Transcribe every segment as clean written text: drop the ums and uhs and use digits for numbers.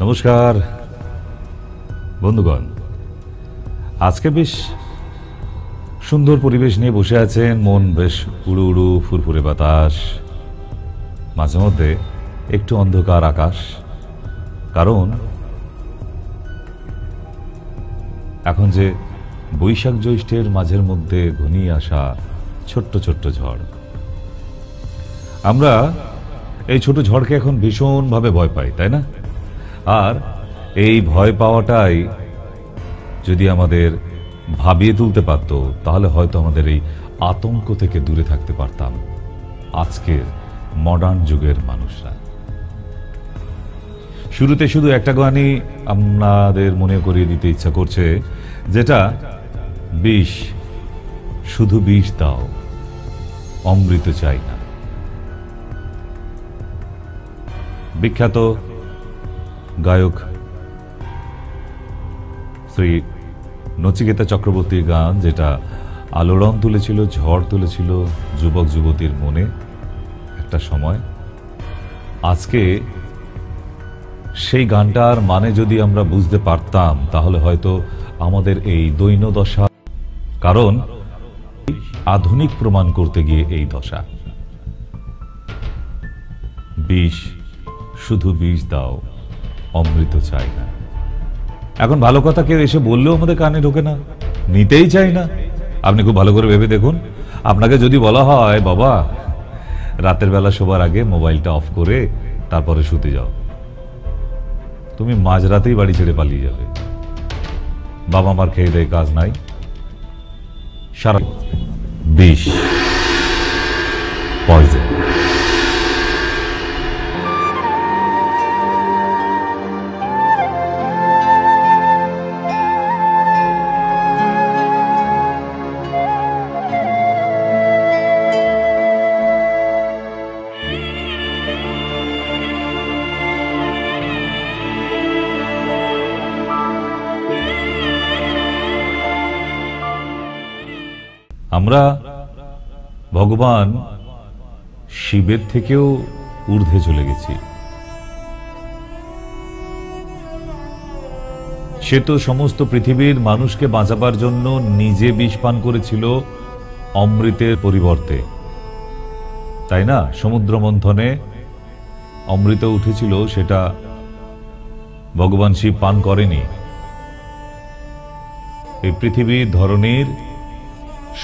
নমস্কার বন্ধুগণ, আজকে বেশ সুন্দর পরিবেশ নিয়ে বসে আছেন, মন বেশ উড়ু উড়ু, ফুরফুরে বাতাস, মাঝে মধ্যে একটু অন্ধকার আকাশ। কারণ এখন যে বৈশাখ জ্যৈষ্ঠের মাঝের মধ্যে ঘনিয়ে আসা ছোট্ট ছোট্ট ঝড়, আমরা এই ছোট ঝড়কে এখন ভীষণভাবে ভয় পাই, তাই না? আর এই ভয় পাওয়াটাই যদি আমাদের ভাবিয়ে তুলতে পারত, তাহলে হয়তো আমাদের এই আতঙ্ক থেকে দূরে থাকতে পারতাম আজকের মডার্ন যুগের মানুষরা। শুরুতে শুধু একটা গানই আপনাদের মনে করিয়ে দিতে ইচ্ছা করছে, যেটা বিষ, শুধু বিষ দাও, অমৃত চাই না। বিখ্যাত গায়ক শ্রী নচিকেতা চক্রবর্তীর গান, যেটা আলোড়ন তুলেছিল, ঝড় তুলেছিল যুবক যুবতীর মনে একটা সময়। আজকে সেই গানটার মানে যদি আমরা বুঝতে পারতাম, তাহলে হয়তো আমাদের এই দৈন্য দশা, কারণ আধুনিক প্রমাণ করতে গিয়ে এই দশা। বিষ, শুধু বিষ দাও, অমৃত চাই না। এখন ভালো কথা কেউ এসে বললেও আমাদের কানে ঢোকে না, নিতেই চাই না। আপনি খুব ভালো করে ভেবে দেখুন, আপনাকে যদি বলা হয় বাবা রাতের বেলা শোবার আগে মোবাইলটা অফ করে তারপরে শুতে যাও, তুমি মাঝরাতেই বাড়ি ছেড়ে পালিয়ে যাবে। বাবা মার খেয়ে দেয় কাজ নাই, সারা বিষ, পয়জন। আমরা ভগবান শিবের থেকেও ঊর্ধ্বে চলে গেছি। সে তো সমস্ত পৃথিবীর মানুষকে বাঁচাবার জন্য নিজে বিষ পান করেছিল অমৃতের পরিবর্তে, তাই না? সমুদ্র মন্থনে অমৃত উঠেছিল, সেটা ভগবান শিব পান করেনি। এই পৃথিবীর ধরনের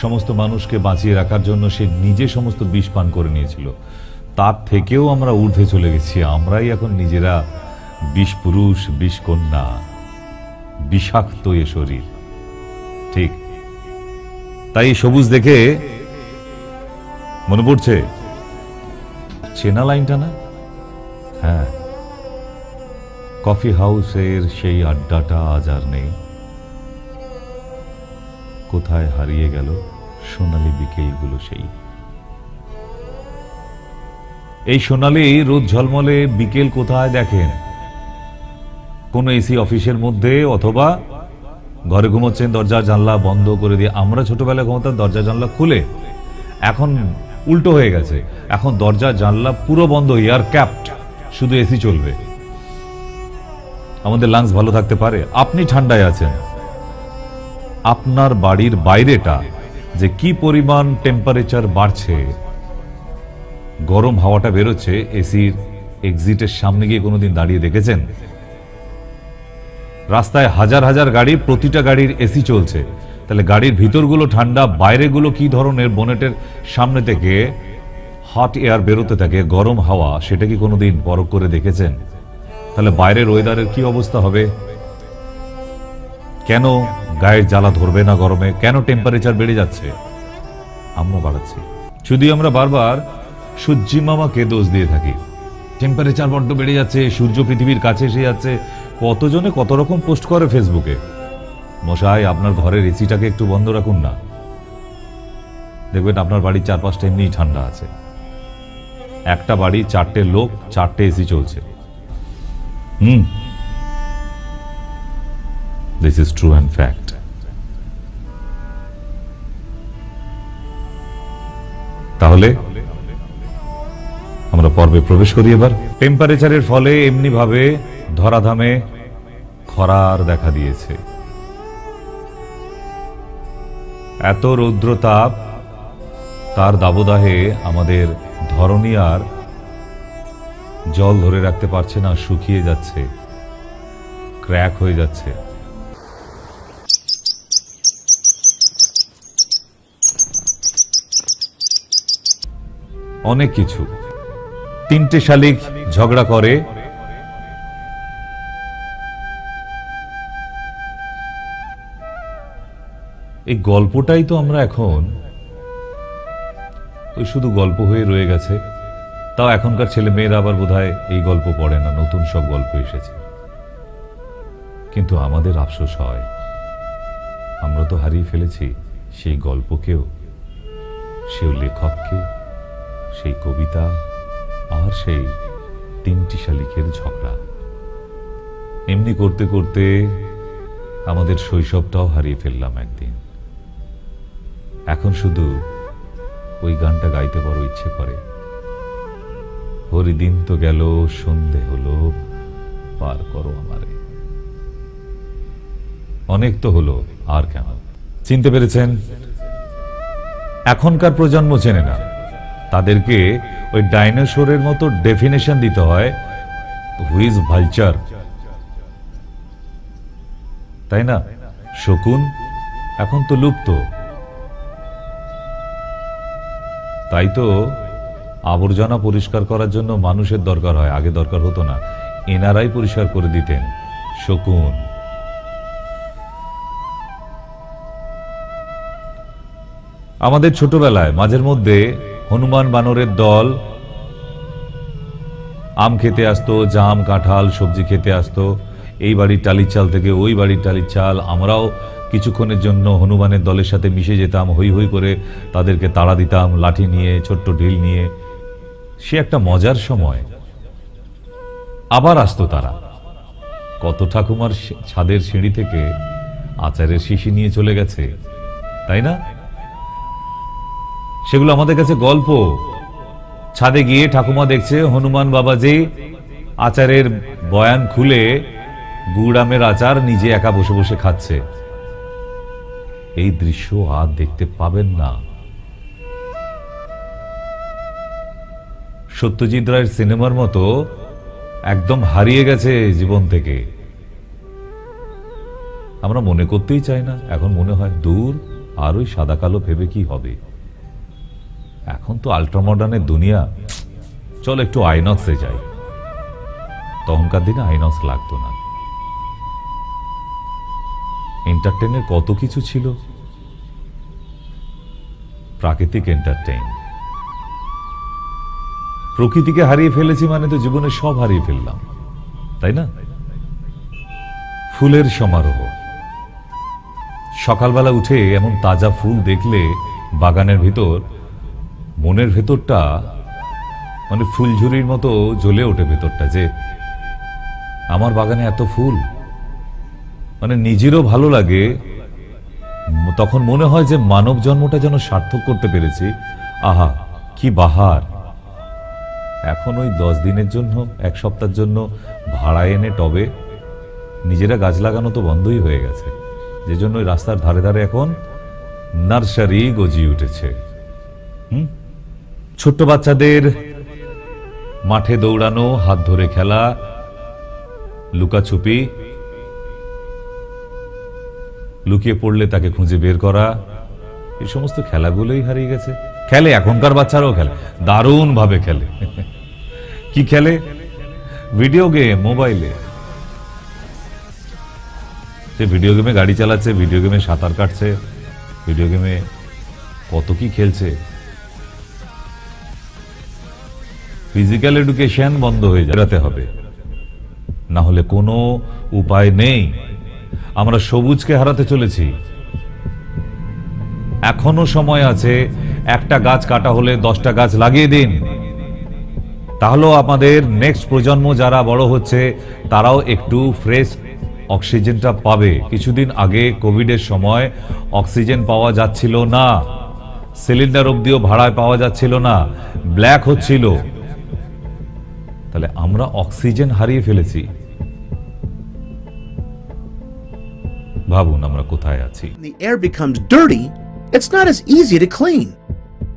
সমস্ত মানুষকে বাঁচিয়ে রাখার জন্য সে নিজে সমস্ত বিষ পান করে নিয়েছিল। তার থেকেও আমরা ঊর্ধ্বে চলে গেছি। আমরাই এখন নিজেরা বিষ পুরুষ, বিষ কন্যা, বিষাক্ত এ শরীর। ঠিক তাই সবুজ দেখে মনে পড়ছে চেনা লাইনটা না? হ্যাঁ, কফি হাউসের সেই আড্ডাটা আজ আর নেই, কোথায় হারিয়ে গেল সোনালী বিকেলগুলো। সেই এই সোনালী রোদ ঝলমলে বিকেল কোথায় দেখেন? কোন এসি অফিসের মধ্যে, অথবা ঘরে ঘুমোচ্ছেন দরজা জানলা বন্ধ করে দিয়ে। আমরা ছোটবেলায় ঘুমোতাম দরজা জানলা খুলে, এখন উল্টো হয়ে গেছে, এখন দরজা জানলা পুরো বন্ধ, এয়ার ক্যাপড, শুধু এসি চলবে। আমাদের লাংস ভালো থাকতে পারে? আপনি ঠান্ডায় আছেন, আপনার বাড়ির বাইরেটা যে কি পরিমাণ টেম্পারেচার বাড়ছে, গরম হাওয়াটা বেরোচ্ছে, এসির এক্সিটের সামনে গিয়ে কোনোদিন দাঁড়িয়ে দেখেছেন? রাস্তায় হাজার হাজার গাড়ি, প্রতিটা গাড়ির এসি চলছে, তাহলে গাড়ির ভিতরগুলো ঠান্ডা, বাইরেগুলো কি ধরনের? বোনেটের সামনে থেকে হট এয়ার বেরোতে থাকে, গরম হাওয়া, সেটা কি কোনোদিন পরখ করে দেখেছেন? তাহলে বাইরের ওয়েদারের কি অবস্থা হবে? কেন গায়ের জ্বালা ধরবে না গরমে? কেন টেম্পারেচার বেড়ে যাচ্ছে? আমরা বাড়াচ্ছি। শুধু আমরা বারবার সূর্যি মামাকে দোষ দিয়ে থাকি, টেম্পারেচার বড্ড বেড়ে যাচ্ছে, সূর্য পৃথিবীর কাছে এসে যাচ্ছে। কতজনে কত রকম পোস্ট করে ফেসবুকে। মশাই, আপনার ঘরের এসিটাকে একটু বন্ধ রাখুন না, দেখবেন আপনার বাড়ির চারপাশটা এমনি ঠান্ডা আছে। একটা বাড়ি, 4টে লোক, 4টে এসি চলছে। This is true and fact. তাহলে আমরা পর্বে প্রবেশ করি এবার। টেম্পারেচারের ফলে এমনি ভাবে ধরাধামে খরার দেখা দিয়েছে। এত রৌদ্রতাপ, তার দাবদাহে আমাদের ধরণী আর জল ধরে রাখতে পারছে না, শুকিয়ে যাচ্ছে, ক্র্যাক হয়ে যাচ্ছে। অনেক কিছু। 3টে শালিক ঝগড়া করে, এই গল্পটাই তো আমরা এখন ওই শুধু গল্প হয়ে রয়ে গেছে। তাও এখনকার ছেলে মেয়েরা আবার বোধহয় এই গল্প পড়ে না, নতুন সব গল্প এসেছে। কিন্তু আমাদের আফসোস হয়, আমরা তো হারিয়ে ফেলেছি সেই গল্পকেও, সেই লেখককে, সেই কবিতা আর সেই 3টি শালিকের ঝগড়া। এমনি করতে করতে আমাদের শৈশবটাও হারিয়ে ফেললাম একদিন। এখন শুধু ওই গানটা গাইতে বড় ইচ্ছে করে, হরিদিন তো গেল সন্ধে হলো পার করো আমারে। অনেক তো হলো, আর কেন? চিনতে পেরেছেন? এখনকার প্রজন্ম চেনে না, তাদেরকে ওই ডাইনোসরের মতো ডেফিনেশন দিতে হয়, হুইজ ভালচার, তাই না? শকুন এখন তো লুপ্ত। তাই তো আবর্জনা পরিষ্কার করার জন্য মানুষের দরকার হয়, আগে দরকার হতো না, এনারাই পরিষ্কার করে দিতেন। শকুন। আমাদের ছোটবেলায় মাঝের মধ্যে হনুমান বানরের দল আম খেতে আসতো, জাম কাঁঠাল সবজি খেতে আসতো, এই বাড়ির টালির চাল থেকে ওই বাড়ির টালির চাল। আমরাও কিছুক্ষণের জন্য হনুমানের দলের সাথে মিশে যেতাম, হই হই করে তাদেরকে তাড়া দিতাম লাঠি নিয়ে, ছোট্ট ঢিল নিয়ে। সে একটা মজার সময়। আবার আসতো তারা, কত ঠাকুমার ছাদের সিঁড়ি থেকে আচারের শিশি নিয়ে চলে গেছে, তাই না? সেগুলো আমাদের কাছে গল্প। ছাদে গিয়ে ঠাকুমা দেখছে হনুমান বাবাজি আচারের বয়ান খুলে গুড় আমের আচার নিজে একা বসে বসে খাচ্ছে। এই দৃশ্য আর দেখতে পাবেন না। সত্যজিৎ রায়ের সিনেমার মতো একদম হারিয়ে গেছে জীবন থেকে। আমরা মনে করতেই চাই না, এখন মনে হয় দূর, আর ওই সাদা কালো ভেবে কি হবে। এখন তো আল্ট্রামডার্নের দুনিয়া, চল একটু আইনক্সে যাই। তখনকার দিনে আইনক্স লাগতো না। এন্টারটেইনের কত কিছু ছিল, প্রাকৃতিক এন্টারটেইন। প্রকৃতিকে হারিয়ে ফেলেছি মানে তো জীবনে সব হারিয়ে ফেললাম, তাই না? ফুলের সমারোহ। সকালবেলা উঠে এমন তাজা ফুল দেখলে বাগানের ভিতর, মনের ভেতরটা মানে ফুলঝুরির মতো জ্বলে ওঠে ভেতরটা, যে আমার বাগানে এত ফুল। মানে নিজেরও ভালো লাগে, তখন মনে হয় যে মানব জন্মটা যেন সার্থক করতে পেরেছি। আহা কি বাহার। এখন ওই 10 দিনের জন্য, 1 সপ্তাহের জন্য ভাড়া এনে টবে নিজেরা গাছ লাগানো তো বন্ধই হয়ে গেছে। যে জন্য ওই রাস্তার ধারে ধারে এখন নার্সারি গজিয়ে উঠেছে। ছোট্ট বাচ্চাদের মাঠে দৌড়ানো, হাত ধরে খেলা, লুকাছুপি, লুকিয়ে পড়লে তাকে খুঁজে বের করা, এই সমস্ত খেলাগুলোই হারিয়ে গেছে। খেলে এখনকার বাচ্চারাও খেলে, দারুণ ভাবে খেলে। কি খেলে? ভিডিও গেম, মোবাইলে। সে ভিডিও গেমে গাড়ি চালাচ্ছে, ভিডিও গেমে সাঁতার কাটছে, ভিডিও গেমে কত কি খেলছে। ফিজিক্যাল এডুকেশন বন্ধ হয়ে যেতে হবে, না হলে কোনো উপায় নেই। আমরা সবুজকে হারাতে চলেছি। এখনো সময় আছে, একটা গাছ কাটা হলে 10টা গাছ লাগিয়ে দিন। তাহলেও আমাদের নেক্সট প্রজন্ম যারা বড় হচ্ছে তারাও একটু ফ্রেশ অক্সিজেনটা পাবে। কিছুদিন আগে কোভিডের সময় অক্সিজেন পাওয়া যাচ্ছিল না, সিলিন্ডার অবধিও ভাড়ায় পাওয়া যাচ্ছিল না, ব্ল্যাক হচ্ছিল। তাহলে আমরা অক্সিজেন হারিয়ে ফেলেছি। ভাবুন আমরা কোথায় আছি। The air becomes dirty, it's not as easy to clean.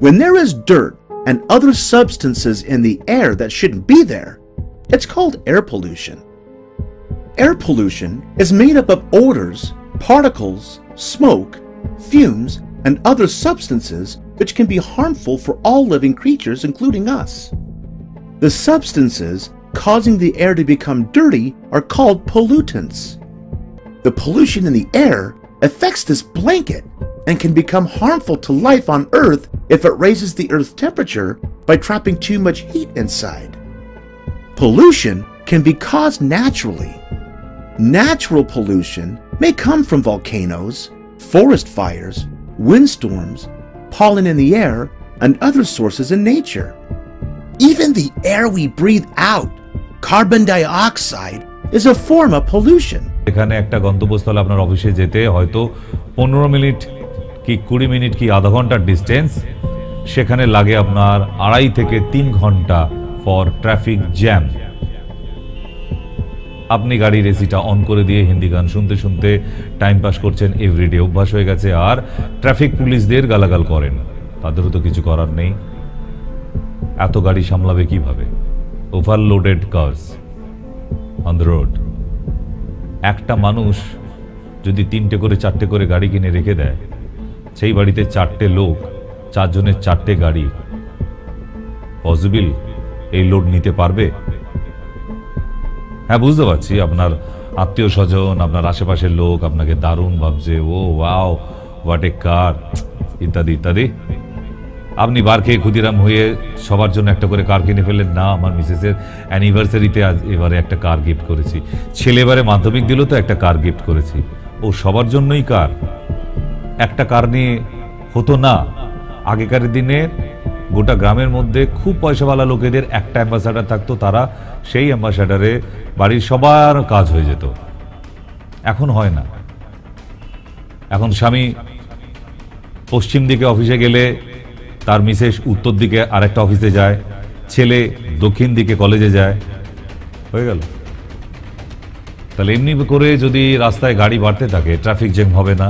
When there is dirt and other substances in the air that shouldn't be there, it's called air pollution. Air pollution is made up of odors, particles, smoke, fumes, and other substances which can be harmful for all living creatures, including us. The substances causing the air to become dirty are called pollutants. The pollution in the air affects this blanket and can become harmful to life on Earth if it raises the Earth's temperature by trapping too much heat inside. Pollution can be caused naturally. Natural pollution may come from volcanoes, forest fires, windstorms, pollen in the air, and other sources in nature. Even the air we breathe out, carbon dioxide, is a form of pollution. এখানে একটা গন্তব্যস্থলে আপনার অফিসে যেতে হয়তো 15 minute কি 20 minute কি আধা ঘন্টার ডিস্টেন্স, সেখানে লাগে আপনার 2.5 থেকে 3 ঘন্টা ফর ট্রাফিক জ্যাম। আপনি গাড়ির এসিটা অন করে দিয়ে হিন্দি গান শুনতে শুনতে টাইম পাস করছেন, এভরিডে অভ্যাস হয়ে গেছে, আর ট্রাফিক পুলিশদের গালাগাল করেন। তাদেরও তো কিছু করার নেই, এত গাড়ি সামলাবে কিভাবে? Overloaded cars on the road. একটা মানুষ যদি 3টে করে 4টে করে গাড়ি কিনে রেখে দেয়, সেই বাড়িতে 4টে লোক, 4 জনের 4টে গাড়ি, পসিবল এই লোড নিতে পারবে? হ্যাঁ, বুঝতে পারছি আপনার আত্মীয় স্বজন, আপনার আশেপাশের লোক আপনাকে দারুণ ভাবছে, ও ওয়াও হোয়াট এ কার, ইত্যাদি ইত্যাদি। আপনি বার খেয়ে ক্ষুদিরাম হয়ে সবার জন্য একটা করে কার কিনে ফেললেন। না, আমার মিসেসের অ্যানিভার্সারিতে এবারে একটা কার গিফট করেছি, ছেলে এবারে মাধ্যমিক দিল তো একটা কার গিফট করেছি। ও সবার জন্যই কার, একটা কার নিয়ে হতো না। আগেকার দিনে গোটা গ্রামের মধ্যে খুব পয়সাওয়ালা লোকেদের একটা অ্যাম্বাসাডার থাকতো, তারা সেই অ্যাম্বাসাডারে বাড়ির সবার কাজ হয়ে যেত। এখন হয় না। এখন স্বামী পশ্চিম দিকে অফিসে গেলে তার মিসেস উত্তর দিকে আরেকটা অফিসে যায়, ছেলে দক্ষিণ দিকে কলেজে যায়, হয়ে গেল। তাহলে এমনি করে যদি রাস্তায় গাড়ি বাড়তে থাকে, ট্রাফিক জ্যাম হবে না?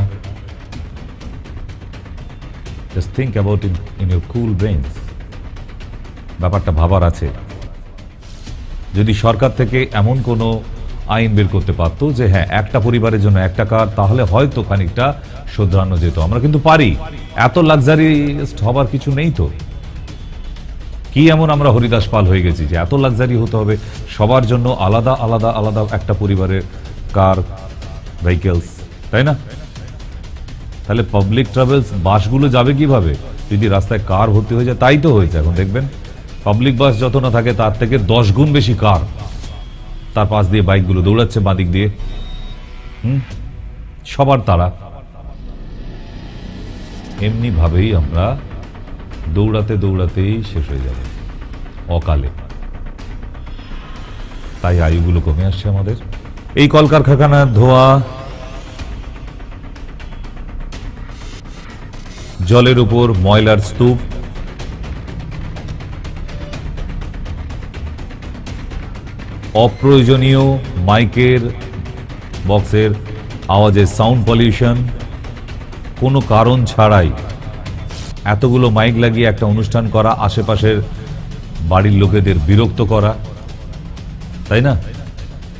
Just think about in your cool brains. ব্যাপারটা ভাবার আছে। যদি সরকার থেকে এমন কোনো আইন বের করতে পারতো যে হ্যাঁ একটা পরিবারের জন্য একটা কার, তাহলে হয়তো খানিকটা শোধরানো যেত। আমরা কিন্তু পারি, এত লাক্সারিস্ট হবার কিছু নেই তো। কি এমন আমরা হরিদাস পাল হয়ে গেছি যে এত লাক্সারি হতে হবে? সবার জন্য আলাদা আলাদা আলাদা একটা পরিবারের কার, ভেহিকেলস, তাই না? তাহলে পাবলিক ট্রাভেলস বাসগুলো যাবে কিভাবে যদি রাস্তায় কার ভর্তি হয়ে যায়? তাই তো হয়েছে। এখন দেখবেন পাবলিক বাস যত না থাকে তার থেকে 10 গুণ বেশি কার, তার পাশ দিয়ে বাইকগুলো দৌড়াচ্ছে বাঁদিক দিয়ে। সবার তারা। এমনি ভাবেই আমরা দৌড়াতে দৌড়াতেই শেষ হয়ে যাবে অকালে। তাই আয়ুগুলো কমে আসছে আমাদের। এই কলকারখানার ধোঁয়া, জলের উপর ময়লার স্তূপ, অপ্রয়োজনীয় মাইকের বক্সের আওয়াজের সাউন্ড পলিউশন, কোনো কারণ ছাড়াই এতগুলো মাইক লাগিয়ে একটা অনুষ্ঠান করা, আশেপাশের বাড়ির লোকেদের বিরক্ত করা, তাই না?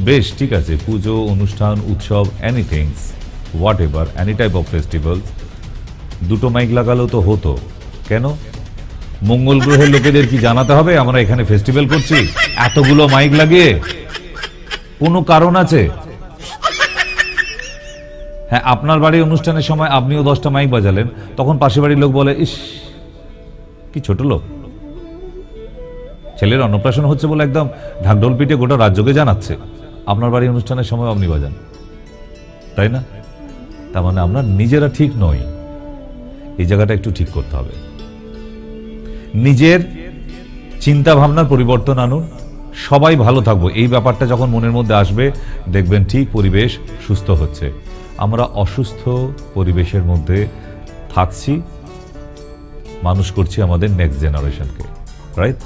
বেশ ঠিক আছে, পুজো, অনুষ্ঠান, উৎসব, anythings, whatever, any type of festival, 2টো মাইক লাগালেও তো হতো। কেন? মঙ্গল গ্রহের লোকেদের কি জানাতে হবে আমরা এখানে ফেস্টিভ্যাল করছি এতগুলো মাইক লাগিয়ে? কোনো কারণ আছে? হ্যাঁ, আপনার বাড়ির অনুষ্ঠানের সময় আপনিও 10টা মাইক বাজালেন, তখন পাশের বাড়ির লোক বলে, ইস কি ছোট লোক, ছেলের অন্নপ্রাশন হচ্ছে বলে একদম ঢাকঢোল পিটে গোটা রাজ্যকে জানাচ্ছে। আপনার বাড়ির অনুষ্ঠানের সময় আপনি বাজান, তাই না? তার মানে আমরা নিজেরা ঠিক নই। এই জায়গাটা একটু ঠিক করতে হবে। নিজের চিন্তা ভাবনার পরিবর্তন আনুন, সবাই ভালো থাকবো, এই ব্যাপারটা যখন মনের মধ্যে আসবে দেখবেন ঠিক পরিবেশ সুস্থ হচ্ছে। আমরা অসুস্থ পরিবেশের মধ্যে থাকছি, মানুষ করছি আমাদের নেক্সট জেনারেশনকে, রাইট?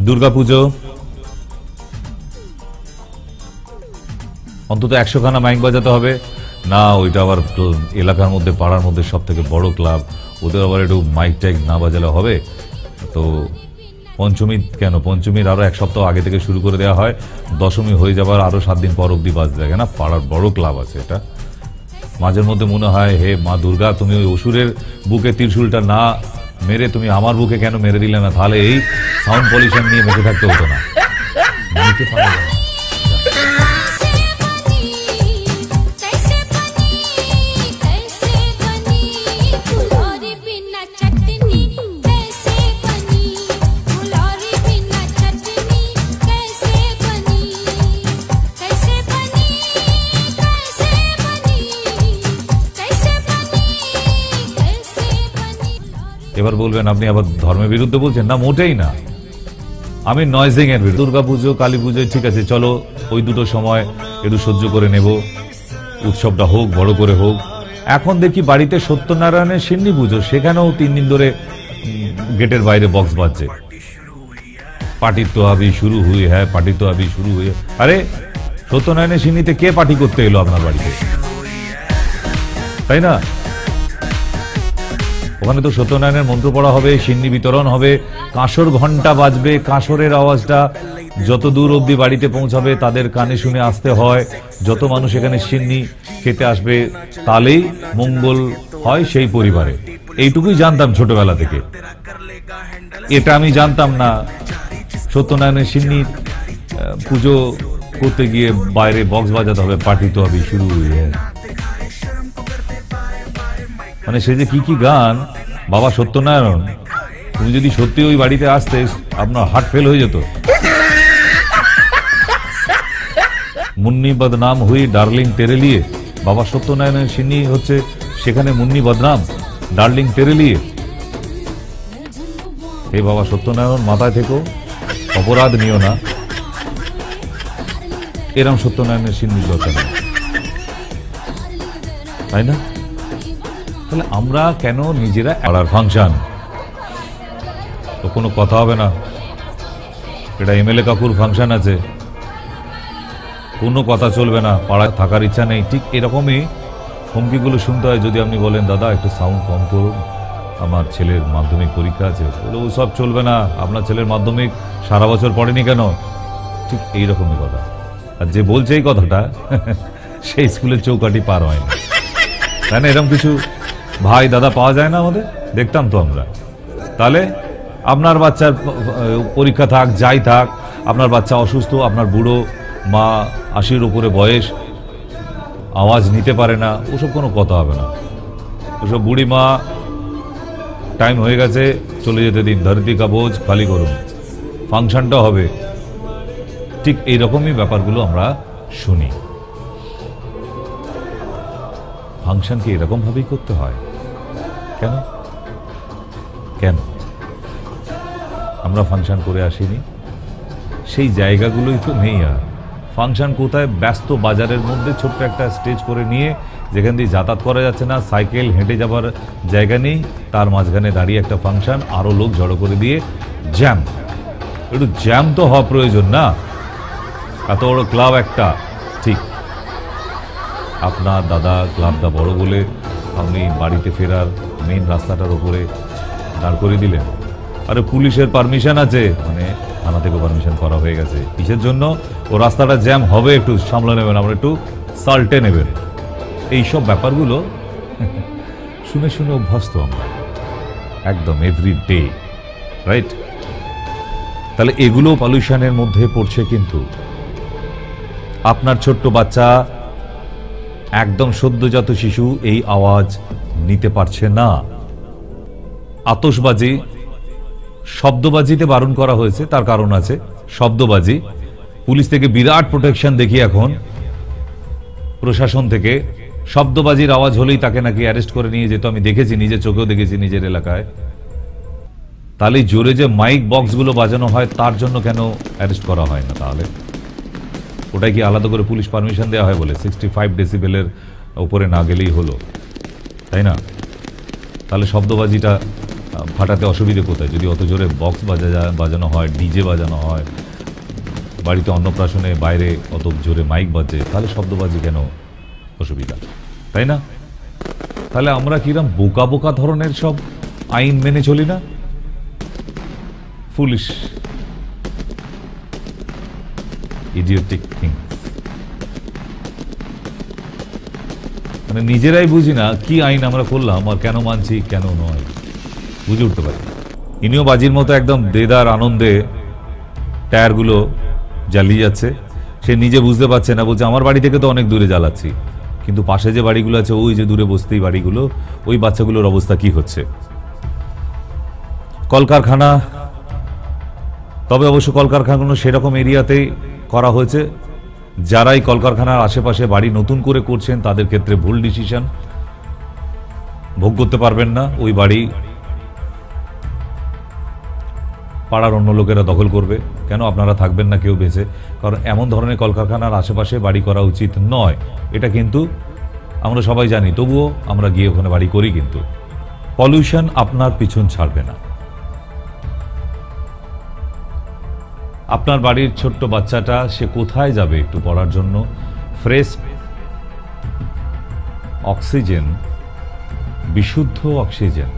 দুর্গাপুজো অন্তত 100 খানা মাইক বাজাতে হবে, না ওইটা আবার এলাকার মধ্যে পাড়ার মধ্যে সব থেকে বড় ক্লাব, ওদের আবার একটু মাইক টাইক না বাজালে হবে। তো পঞ্চমী কেন, পঞ্চমীর আরো এক সপ্তাহ আগে থেকে শুরু করে দেওয়া হয়, দশমী হয়ে যাবার আরো 7 দিন পর অব্দি বাজতে থাকে না। পাড়ার বড় ক্লাব আছে এটা। মাঝের মধ্যে মনে হয় হে মা দুর্গা, তুমি ওই অসুরের বুকে ত্রিশূলটা না মেরে তুমি আমার বুকে কেন মেরে দিলে না, তাহলে এই সাউন্ড পলিউশন নিয়ে বেঁচে থাকতে হতো না। নিতে পারে না। এবার বলবেন আপনি আবার ধর্মের বিরুদ্ধে বলছেন, না মোটেই না, আমি নয়েজিং এর বিরুদ্ধে। দুর্গাপুজো কালী পুজো ঠিক আছে, চলো ওই দুটো সময় একটু সহ্য করে নেব, উৎসবটা হোক, বড় করে হোক। এখন দেখি বাড়িতে সত্যনারায়ণের সিন্নি পুজো, সেখানেও 3 দিন ধরে গেটের বাইরে বক্স বাজছে, পার্টি তো আবি শুরু হুই হ্যাঁ, পার্টি তো আবি শুরু হুই। আরে সত্যনারায়ণের সিন্নিতে কে পার্টি করতে এলো আপনার বাড়িতে, তাই না? ওখানে তো সত্যনারায়ণের মন্ত্র পড়া হবে, সিন্নি বিতরণ হবে, কাঁসর ঘন্টা বাজবে, কাঁসরের আওয়াজটা যত দূর অব্দি বাড়িতে পৌঁছাবে তাদের কানে শুনে আসতে হয়। যত মানুষ এখানে সিন্নি খেতে আসবে তাহলেই মঙ্গল হয় সেই পরিবারে। এইটুকুই জানতাম ছোটবেলা থেকে, এটা আমি জানতাম না সত্যনারায়ণের সিন্নি পুজো করতে গিয়ে বাইরে বক্স বাজাতে হবে, পার্টি তো হবে শুরু হয়ে। মানে সে যে কি গান, বাবা সত্যনারায়ণ, তুমি যদি সত্যি ওই বাড়িতে আসতে আপনার হার্ট ফেল হয়ে যেত। মুন্নি বদনাম হুই ডার্লিং তেরে লিয়ে, বাবা সত্যনারায়ণের সিন্নি হচ্ছে সেখানে মুন্নি বদনাম, ডার্লিং তেরে লিয়ে। হে বাবা সত্যনারায়ণ, মাথায় থেকো, অপরাধ নিও না, এরম সত্যনারায়ণের সিন্নির দরকার নেই, তাই না? তাহলে আমরা কেন নিজেরা পাড়ার ফাংশন তো কোনো কথা হবে না, এটা এমএলএ কাকুর ফাংশন আছে, কোনো কথা চলবে না, পাড়ায় থাকার ইচ্ছা নেই, ঠিক এরকমই হুমকিগুলো শুনতে হয় যদি আপনি বলেন দাদা একটু সাউন্ড কম করুন, আমার ছেলের মাধ্যমিক পরীক্ষা আছে। বলে ও সব চলবে না, আপনার ছেলের মাধ্যমিক সারা বছর পড়েনি কেন, ঠিক এইরকমই কথা। আর যে বলছে এই কথাটা সেই স্কুলের চৌকাঠি পার হয় না, তাই না? এরকম কিছু ভাই দাদা পাওয়া যায় না আমাদের, দেখতাম তো আমরা। তাহলে আপনার বাচ্চার পরীক্ষা থাক, যাই থাক, আপনার বাচ্চা অসুস্থ, আপনার বুড়ো মা 80-র উপরে বয়স, আওয়াজ নিতে পারে না, ওসব কোনো কথা হবে না। ওসব বুড়ি মা টাইম হয়ে গেছে, চলে যেতে দিন, ধরতি কা বোঝ খালি করুন, ফাংশনটা হবে। ঠিক এইরকমই ব্যাপারগুলো আমরা শুনি। ফাংশনকে এরকম ভাবেই করতে হয় কেন? কেন আমরা ফাংশন করে আসিনি? সেই জায়গাগুলোই তো নেই। আর ফাংশন কোথায়? ব্যস্ত বাজারের মধ্যে ছোট্ট একটা স্টেজ করে নিয়ে, যেখান দিয়ে যাতায়াত করা যাচ্ছে না, সাইকেল হেঁটে যাবার জায়গা নেই, তার মাঝখানে দাঁড়িয়ে একটা ফাংশন, আরো লোক জড়ো করে দিয়ে জ্যাম। একটু জ্যাম তো হওয়া প্রয়োজন না? এত বড় ক্লাব একটা, ঠিক আপনার দাদা ক্লাবটা বড় বলে আপনি বাড়িতে ফেরার মেইন রাস্তাটার উপরে দাঁড় করে দিলেন। আরে পুলিশের পারমিশন আছে, মানে থানা থেকে পারমিশন করা হয়ে গেছে, কিসের জন্য? ও রাস্তাটা জ্যাম হবে, একটু সামলে নেবেন, আমরা একটু সাল্টে নেবেন। এইসব ব্যাপারগুলো শুনে শুনে অভ্যস্ত আমরা একদম এভরি ডে, রাইট? তাহলে এগুলো পলিউশনের মধ্যে পড়ছে। কিন্তু আপনার ছোট্ট বাচ্চা, একদম সদ্যজাত শিশু এই আওয়াজ নিতে পারছে না। আতশবাজি, শব্দবাজিতে বারণ করা হয়েছে, তার কারণ আছে। শব্দবাজি পুলিশ থেকে বিরাট প্রোটেকশন দেখি এখন, প্রশাসন থেকে। শব্দবাজির আওয়াজ হলেই তাকে নাকি অ্যারেস্ট করে নিয়ে যেত, আমি দেখেছি, নিজের চোখেও দেখেছি নিজের এলাকায়। তাহলে জোরে যে মাইক বক্সগুলো বাজানো হয় তার জন্য কেন অ্যারেস্ট করা হয় না? তাহলে ওটাই কি আলাদা করে পুলিশ পারমিশন দেওয়া হয় বলে 65 ডেসিবেলের উপরে না গেলেই হলো, তাই না? তাহলে শব্দবাজিটা ফাটাতে অসুবিধে কোথায়? যদি অত জোরে বক্স বাজানো হয়, ডিজে বাজানো হয়, বাড়িতে অন্নপ্রাশনে বাইরে অত জোরে মাইক বাজে, তাহলে শব্দবাজি কেন অসুবিধা? তাই না? তাহলে আমরা কিরম বোকা বোকা ধরনের সব আইন মেনে চলি না? Foolish, idiotic thing. মানে নিজেরাই বুঝি না কি আইন আমরা করলাম আর কেন মানছি কেন নয়, বুঝে উঠতে পারি। ইনিও বাজির মতো একদম দেদার আনন্দে টায়ারগুলো জ্বালিয়ে যাচ্ছে। সে নিজে বুঝতে পারছে না, বলছে আমার বাড়ি থেকে তো অনেক দূরে জ্বালাচ্ছি, কিন্তু পাশে যে বাড়িগুলো আছে, ওই যে দূরে বসতেই বাড়িগুলো, ওই বাচ্চাগুলোর অবস্থা কি হচ্ছে। কলকারখানা, তবে অবশ্য কলকারখানাগুলো সেরকম এরিয়াতেই করা হয়েছে। যারাই কলকারখানার আশেপাশে বাড়ি নতুন করে করছেন তাদের ক্ষেত্রে ভুল ডিসিশন, ভোগ করতে পারবেন না। ওই বাড়ি পাড়ার অন্য লোকেরা দখল করবে, কেন আপনারা থাকবেন না কেউ বেঁচে? কারণ এমন ধরনের কলকারখানার আশেপাশে বাড়ি করা উচিত নয়, এটা কিন্তু আমরা সবাই জানি, তবুও আমরা গিয়ে ওখানে বাড়ি করি। কিন্তু পলিউশন আপনার পিছন ছাড়বে না। আপনার বাড়ির ছোট্ট বাচ্চাটা সে কোথায় যাবে একটু পড়ার জন্য? ফ্রেশ অক্সিজেন, বিশুদ্ধ অক্সিজেন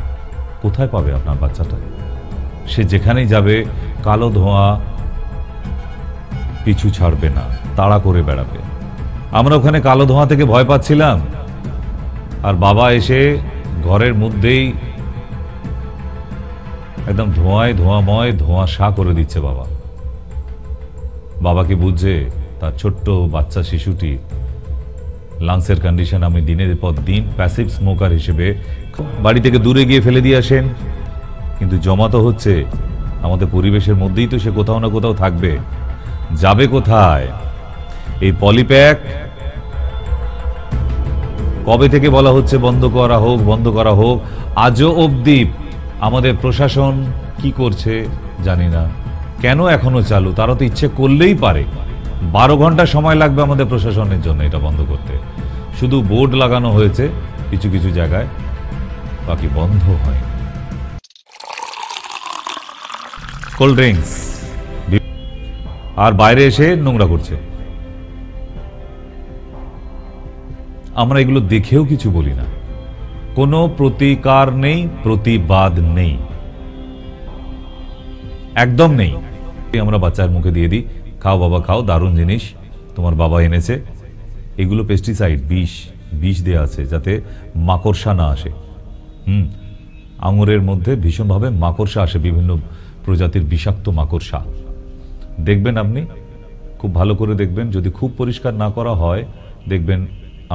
কোথায় পাবে আপনার বাচ্চাটা? সে যেখানেই যাবে কালো ধোঁয়া পিছু ছাড়বে না, তাড়া করে বেড়াবে। আমরা ওখানে কালো ধোঁয়া থেকে ভয় পাচ্ছিলাম, আর বাবা এসে ঘরের মধ্যেই একদম ধোঁয়ায় ধোঁয়াময়, ধোঁয়াশা করে দিচ্ছে। বাবাকে বুঝছে তার ছোট্ট বাচ্চা শিশুটি লাংসের কন্ডিশন। আমি দিনের পর দিন প্যাসিভ স্মোকার হিসেবে বাড়ি থেকে দূরে গিয়ে ফেলে দিয়ে আসেন, কিন্তু জমা তো হচ্ছে আমাদের পরিবেশের মধ্যেই, তো সে কোথাও না কোথাও থাকবে। যাবে কোথায়? এই পলিপ্যাক কবে থেকে বলা হচ্ছে বন্ধ করা হোক, বন্ধ করা হোক। আজও অবধি আমাদের প্রশাসন কি করছে জানি না, কেন এখনো চালু? তারা তো ইচ্ছে করলেই পারে। 12 ঘন্টা সময় লাগবে আমাদের প্রশাসনের জন্য এটা বন্ধ করতে। শুধু বোর্ড লাগানো হয়েছে কিছু কিছু জায়গায়, বাকি বন্ধ হয়। কোল্ড ড্রিঙ্কস, আর বাইরে এসে নোংরা করছে। আমরা এগুলো দেখেও কিছু বলি না, কোনো প্রতিকার নেই, প্রতিবাদ নেই, একদম নেই। আমরা বাচ্চার মুখে দিয়ে দিই, খাও বাবা খাও, দারুণ জিনিস তোমার বাবা এনেছে। এগুলো পেস্টিসাইড, বিষ দেওয়া আছে যাতে মাকড়সা না আসে। আঙুরের মধ্যে ভীষণভাবে মাকড়সা আসে, বিভিন্ন প্রজাতির বিষাক্ত মাকড়সা। দেখবেন আপনি, খুব ভালো করে দেখবেন, যদি খুব পরিষ্কার না করা হয় দেখবেন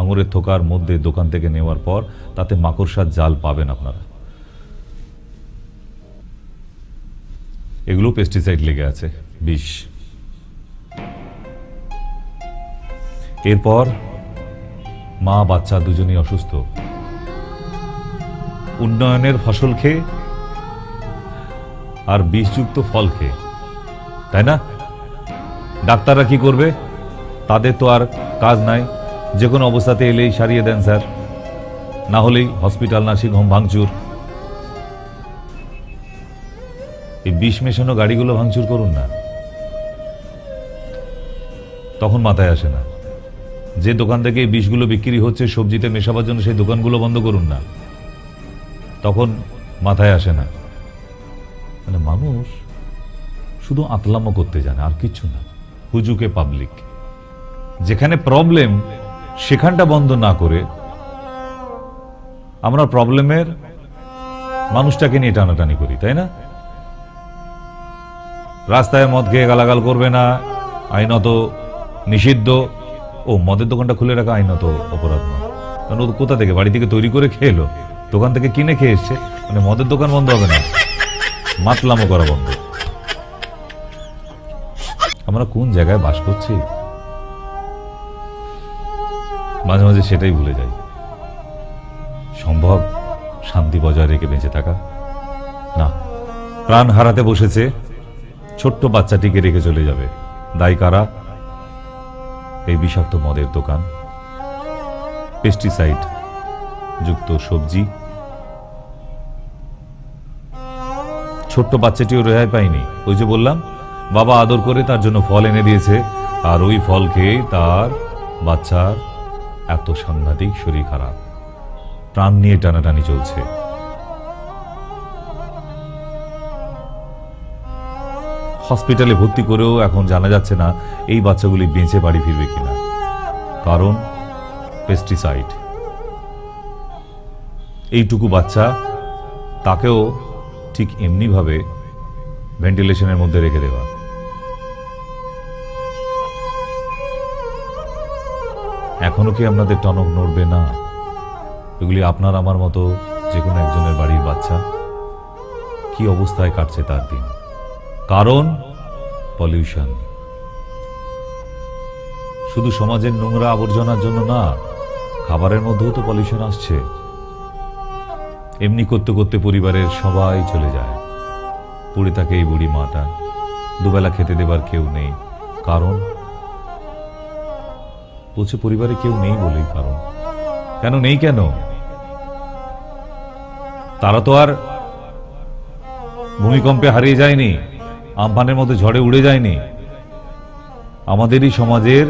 আঙুরের থোকার মধ্যে দোকান থেকে নেওয়ার পর তাতে মাকড়সার জাল পাবেন আপনারা। এগুলো পেস্টিসাইড লেগে আছে, বিষ। এরপর মা বাচ্চা দুজনেই অসুস্থ, উন্নয়নের ফসল খেয়ে আর বিষযুক্ত ফল খেয়ে, তাই না? ডাক্তাররা কি করবে? তাদের তো আর কাজ নাই, যে কোনো অবস্থাতে এলেই সারিয়ে দেন স্যার, না হলেই হসপিটাল, নার্সিং হোম ভাঙচুর। এই বিষ মেশানো গাড়িগুলো ভাঙচুর করুন না, তখন মাথায় আসে না। যে দোকান থেকে এই বিষগুলো বিক্রি হচ্ছে সবজিতে মেশাবার জন্য, সেই দোকানগুলো বন্ধ করুন না, তখন মাথায় আসে না। মানে মানুষ শুধু আতলামো করতে জানে, আর কিচ্ছু না। হুজুকে পাবলিক, যেখানে প্রবলেম সেখানটা বন্ধ না করে আমরা প্রবলেমের মানুষটাকে নিয়ে টানাটানি করি, তাই না? রাস্তায় মদ খেয়ে গালাগাল করবে না, আইনত নিষিদ্ধ। ও, মদের দোকানটা খুলে রাখা আইনত অপরাধ নয়, কারণ ও কোথা থেকে, বাড়ি থেকে তৈরি করে খেয়ে এলো, দোকান থেকে কিনে খেয়ে এসছে, মানে মদের দোকান বন্ধ হবে না, মাতলামো করা বন্ধ। আমরা কোন জায়গায় বাস করছি মাঝে মাঝে সেটাই ভুলে যাই। সম্ভব শান্তি বজায় রেখে বেঁচে থাকা? না, প্রাণ হারাতে বসেছে, ছোট্ট বাচ্চাটিকে রেখে চলে যাবে। দায়ী কারা? এই বিষাক্ত মদের দোকান, পেস্টিসাইড যুক্ত সবজি। ছোট্ট বাচ্চাটিও রেহাই পায়নি। ওই যে বললাম, বাবা আদর করে তার জন্য ফল এনে দিয়েছে, আর ওই ফল খেয়ে তার বাচ্চার এত সাংঘাতিক শরীর খারাপ, প্রাণ নিয়ে টানাটানি চলছে। হসপিটালে ভর্তি করেও এখন জানা যাচ্ছে না এই বাচ্চাগুলি বেঁচে বাড়ি ফিরবে কিনা, কারণ পেস্টিসাইড। এইটুকু বাচ্চা, তাকেও ঠিক এমনি ভাবে ভেন্টিলেশনের মধ্যে রেখে দেওয়া। এখনো কি আপনাদের টনক নড়বে না? এগুলি আপনার আমার মতো যে কোনো একজনের বাড়ির বাচ্চা, কি অবস্থায় কাটছে তার দিন। কারণ পলিউশন। শুধু সমাজের নোংরা আবর্জনার জন্য না, খাবারের মধ্যেও তো পলিউশন আসছে। এমনি করতে করতে পরিবারের সবাই চলে যায়, পড়ে থাকে এই বুড়ি মাটা, দুবেলা খেতে দেবার কেউ নেই। কারণ বলছে পরিবারে কেউ নেই বলেই। কারণ কেন নেই? কেন? তারা তো আর ভূমিকম্পে হারিয়ে যায়নি, আমফানের মধ্যে ঝড়ে উড়ে যায়নি। আমাদেরই সমাজের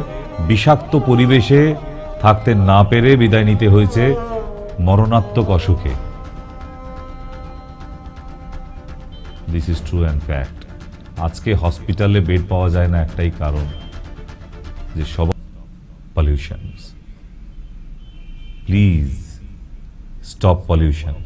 বিষাক্ত পরিবেশে থাকতে না পেরে বিদায় নিতে হয়েছে মরণাত্মক অসুখে। This is true and fact. আজকে হসপিটালে বেড পাওয়া যায় না একটাই কারণ, যে সব পলিউশন। Please stop pollution.